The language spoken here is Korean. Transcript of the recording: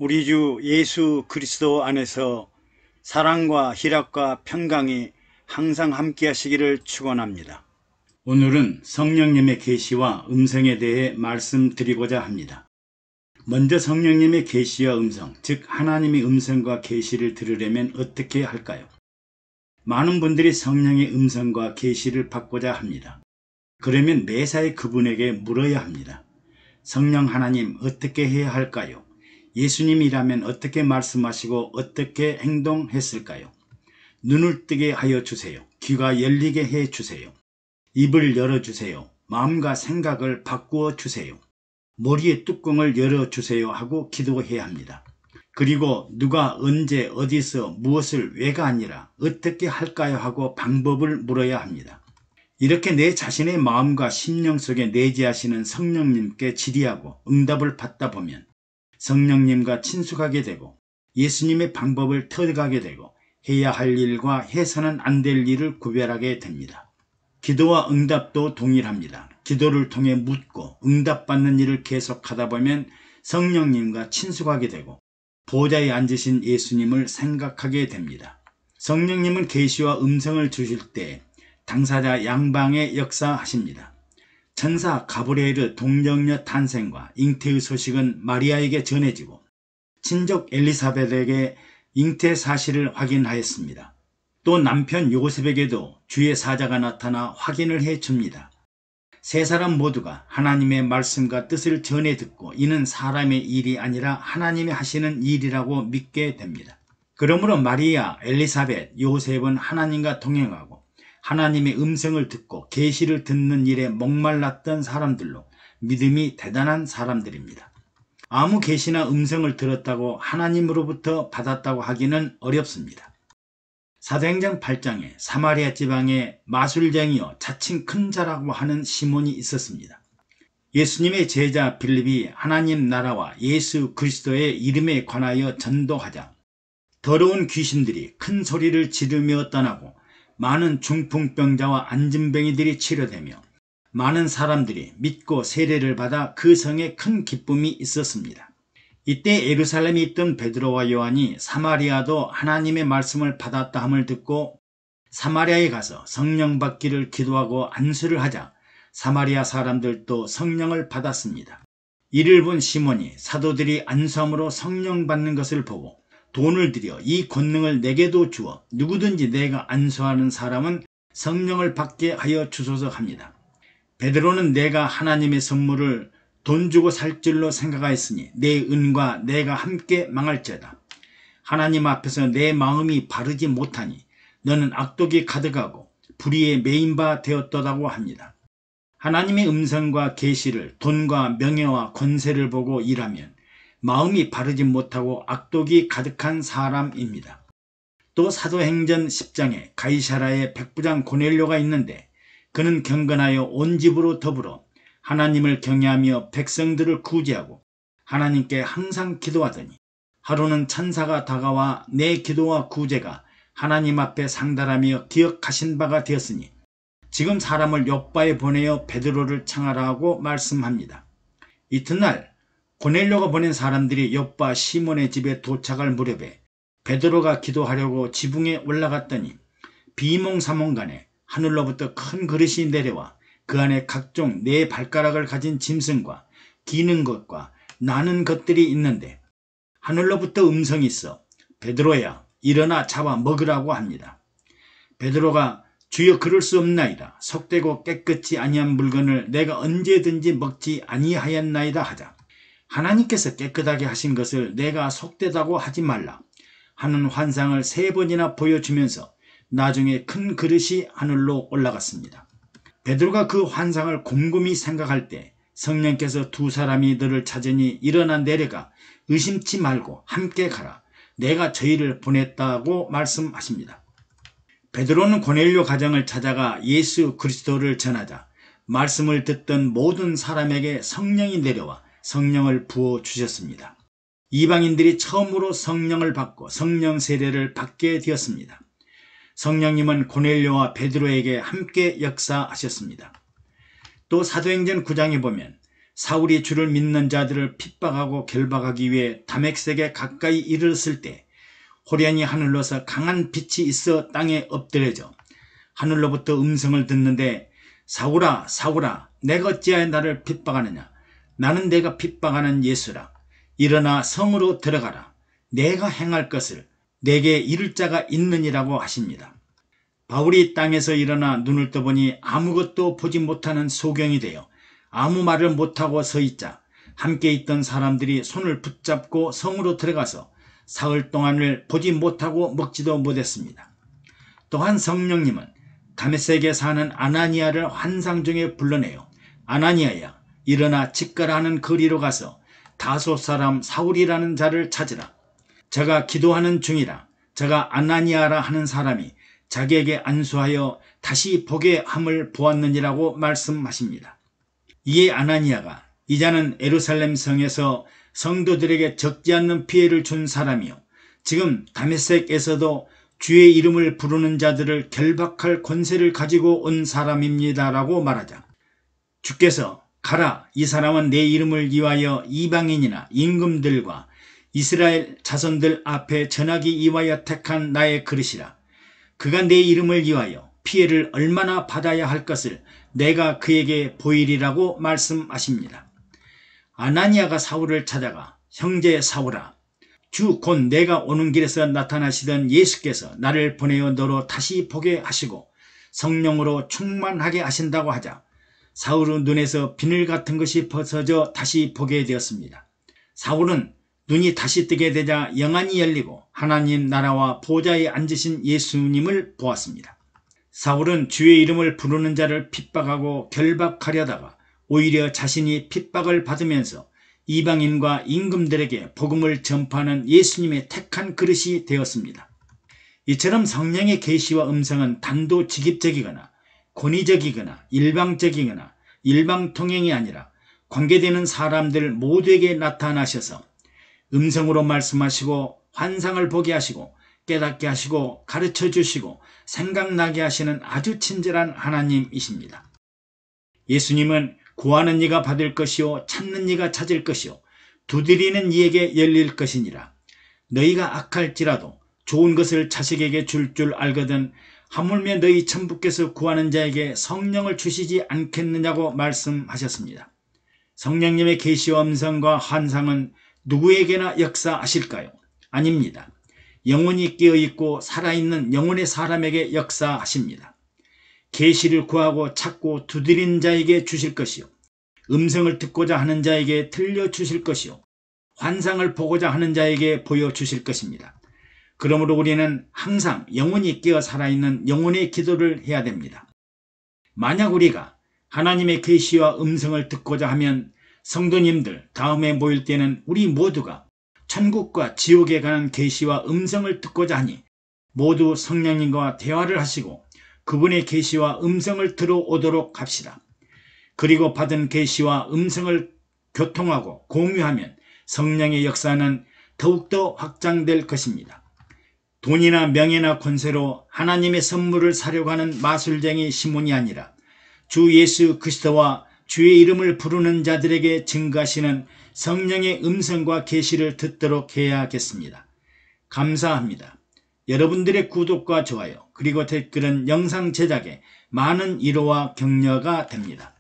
우리 주 예수 그리스도 안에서 사랑과 희락과 평강이 항상 함께 하시기를 축원합니다. 오늘은 성령님의 계시와 음성에 대해 말씀드리고자 합니다. 먼저 성령님의 계시와 음성, 즉 하나님의 음성과 계시를 들으려면 어떻게 할까요? 많은 분들이 성령의 음성과 계시를 받고자 합니다. 그러면 매사에 그분에게 물어야 합니다. 성령 하나님, 어떻게 해야 할까요? 예수님이라면 어떻게 말씀하시고 어떻게 행동했을까요? 눈을 뜨게 하여 주세요. 귀가 열리게 해 주세요. 입을 열어주세요. 마음과 생각을 바꾸어 주세요. 머리의 뚜껑을 열어주세요 하고 기도해야 합니다. 그리고 누가 언제 어디서 무엇을 왜가 아니라 어떻게 할까요 하고 방법을 물어야 합니다. 이렇게 내 자신의 마음과 심령 속에 내재하시는 성령님께 질의하고 응답을 받다 보면 성령님과 친숙하게 되고 예수님의 방법을 터득하게 되고 해야 할 일과 해서는 안 될 일을 구별하게 됩니다. 기도와 응답도 동일합니다. 기도를 통해 묻고 응답받는 일을 계속하다 보면 성령님과 친숙하게 되고 보좌에 앉으신 예수님을 생각하게 됩니다. 성령님은 계시와 음성을 주실 때 당사자 양방에 역사하십니다. 천사 가브리엘의 동정녀 탄생과 잉태의 소식은 마리아에게 전해지고 친족 엘리사벳에게 잉태 사실을 확인하였습니다. 또 남편 요셉에게도 주의 사자가 나타나 확인을 해줍니다. 세 사람 모두가 하나님의 말씀과 뜻을 전해 듣고 이는 사람의 일이 아니라 하나님이 하시는 일이라고 믿게 됩니다. 그러므로 마리아, 엘리사벳, 요셉은 하나님과 동행하고 하나님의 음성을 듣고 계시를 듣는 일에 목말랐던 사람들로 믿음이 대단한 사람들입니다. 아무 계시나 음성을 들었다고 하나님으로부터 받았다고 하기는 어렵습니다. 사도행전 8장에 사마리아 지방에 마술쟁이요 자칭 큰 자라고 하는 시몬이 있었습니다. 예수님의 제자 빌립이 하나님 나라와 예수 그리스도의 이름에 관하여 전도하자 더러운 귀신들이 큰 소리를 지르며 떠나고 많은 중풍병자와 안진뱅이들이 치료되며 많은 사람들이 믿고 세례를 받아 그 성에 큰 기쁨이 있었습니다. 이때 예루살렘에 있던 베드로와 요한이 사마리아도 하나님의 말씀을 받았다 함을 듣고 사마리아에 가서 성령 받기를 기도하고 안수를 하자 사마리아 사람들도 성령을 받았습니다. 이를 본 시몬이 사도들이 안수함으로 성령 받는 것을 보고 돈을 들여 이 권능을 내게도 주어 누구든지 내가 안수하는 사람은 성령을 받게 하여 주소서 합니다. 베드로는 내가 하나님의 선물을 돈 주고 살 줄로 생각하였으니 내 은과 내가 함께 망할지어다. 하나님 앞에서 내 마음이 바르지 못하니 너는 악독이 가득하고 불의에 매인 바 되었도다고 합니다. 하나님의 음성과 계시를 돈과 명예와 권세를 보고 일하면 마음이 바르지 못하고 악독이 가득한 사람입니다. 또 사도행전 10장에 가이사라의 백부장 고넬료가 있는데 그는 경건하여 온 집으로 더불어 하나님을 경외하며 백성들을 구제하고 하나님께 항상 기도하더니 하루는 천사가 다가와 내 기도와 구제가 하나님 앞에 상달하며 기억하신 바가 되었으니 지금 사람을 욥바에 보내어 베드로를 청하라 하고 말씀합니다. 이튿날 고넬료가 보낸 사람들이 욥바 시몬의 집에 도착할 무렵에 베드로가 기도하려고 지붕에 올라갔더니 비몽사몽간에 하늘로부터 큰 그릇이 내려와 그 안에 각종 네 발가락을 가진 짐승과 기는 것과 나는 것들이 있는데 하늘로부터 음성이 있어 베드로야 일어나 잡아 먹으라고 합니다. 베드로가 주여 그럴 수 없나이다. 속되고 깨끗이 아니한 물건을 내가 언제든지 먹지 아니하였나이다 하자 하나님께서 깨끗하게 하신 것을 내가 속되다고 하지 말라 하는 환상을 3번이나 보여주면서 나중에 큰 그릇이 하늘로 올라갔습니다. 베드로가 그 환상을 곰곰이 생각할 때 성령께서 두 사람이 너를 찾으니 일어나 내려가 의심치 말고 함께 가라. 내가 저희를 보냈다고 말씀하십니다. 베드로는 고넬료 가정을 찾아가 예수 그리스도를 전하자 말씀을 듣던 모든 사람에게 성령이 내려와 성령을 부어주셨습니다. 이방인들이 처음으로 성령을 받고 성령 세례를 받게 되었습니다. 성령님은 고넬료와 베드로에게 함께 역사하셨습니다. 또 사도행전 9장에 보면 사울이 주를 믿는 자들을 핍박하고 결박하기 위해 다메섹에 가까이 이르렀을 때 호련히 하늘로서 강한 빛이 있어 땅에 엎드려져 하늘로부터 음성을 듣는데 사울아 사울아 내가 어찌하여 나를 핍박하느냐. 나는 내가 핍박하는 예수라. 일어나 성으로 들어가라. 내가 행할 것을 내게 이룰 자가 있느니라고 하십니다. 바울이 땅에서 일어나 눈을 떠보니 아무것도 보지 못하는 소경이 되어 아무 말을 못하고 서 있자 함께 있던 사람들이 손을 붙잡고 성으로 들어가서 사흘 동안을 보지 못하고 먹지도 못했습니다. 또한 성령님은 다메섹에 사는 아나니아를 환상 중에 불러내어 아나니아야 일어나 직가라 하는 거리로 가서 다소 사람 사울이라는 자를 찾으라. 저가 기도하는 중이라. 저가 아나니아라 하는 사람이 자기에게 안수하여 다시 보게 함을 보았느니라고 말씀하십니다. 이에 아나니아가 이 자는 예루살렘 성에서 성도들에게 적지 않는 피해를 준 사람이요 지금 다메섹에서도 주의 이름을 부르는 자들을 결박할 권세를 가지고 온 사람입니다라고 말하자 주께서 가라. 이 사람은 내 이름을 위하여 이방인이나 임금들과 이스라엘 자손들 앞에 전하기 위하여 택한 나의 그릇이라. 그가 내 이름을 위하여 피해를 얼마나 받아야 할 것을 내가 그에게 보이리라고 말씀하십니다. 아나니아가 사울을 찾아가 형제 사울아 주 곧 내가 오는 길에서 나타나시던 예수께서 나를 보내어 너로 다시 보게 하시고 성령으로 충만하게 하신다고 하자 사울의 눈에서 비늘 같은 것이 벗어져 다시 보게 되었습니다. 사울은 눈이 다시 뜨게 되자 영안이 열리고 하나님 나라와 보좌에 앉으신 예수님을 보았습니다. 사울은 주의 이름을 부르는 자를 핍박하고 결박하려다가 오히려 자신이 핍박을 받으면서 이방인과 임금들에게 복음을 전파하는 예수님의 택한 그릇이 되었습니다. 이처럼 성령의 계시와 음성은 단도직입적이거나 권위적이거나 일방적이거나 일방통행이 아니라 관계되는 사람들 모두에게 나타나셔서 음성으로 말씀하시고 환상을 보게 하시고 깨닫게 하시고 가르쳐 주시고 생각나게 하시는 아주 친절한 하나님이십니다. 예수님은 구하는 이가 받을 것이요 찾는 이가 찾을 것이요 두드리는 이에게 열릴 것이니라. 너희가 악할지라도 좋은 것을 자식에게 줄 알거든 하물며 너희 천부께서 구하는 자에게 성령을 주시지 않겠느냐고 말씀하셨습니다. 성령님의 계시와 음성과 환상은 누구에게나 역사하실까요? 아닙니다. 영혼이 깨어있고 살아있는 영혼의 사람에게 역사하십니다. 계시를 구하고 찾고 두드린 자에게 주실 것이요 음성을 듣고자 하는 자에게 들려주실 것이요 환상을 보고자 하는 자에게 보여주실 것입니다. 그러므로 우리는 항상 영혼이 깨어 살아있는 영혼의 기도를 해야 됩니다. 만약 우리가 하나님의 계시와 음성을 듣고자 하면 성도님들 다음에 모일 때는 우리 모두가 천국과 지옥에 관한 계시와 음성을 듣고자 하니 모두 성령님과 대화를 하시고 그분의 계시와 음성을 들어오도록 합시다. 그리고 받은 계시와 음성을 교통하고 공유하면 성령의 역사는 더욱더 확장될 것입니다. 돈이나 명예나 권세로 하나님의 선물을 사려고 하는 마술쟁이 시몬이 아니라 주 예수 그리스도와 주의 이름을 부르는 자들에게 증거하시는 성령의 음성과 계시를 듣도록 해야겠습니다. 감사합니다. 여러분들의 구독과 좋아요 그리고 댓글은 영상 제작에 많은 위로와 격려가 됩니다.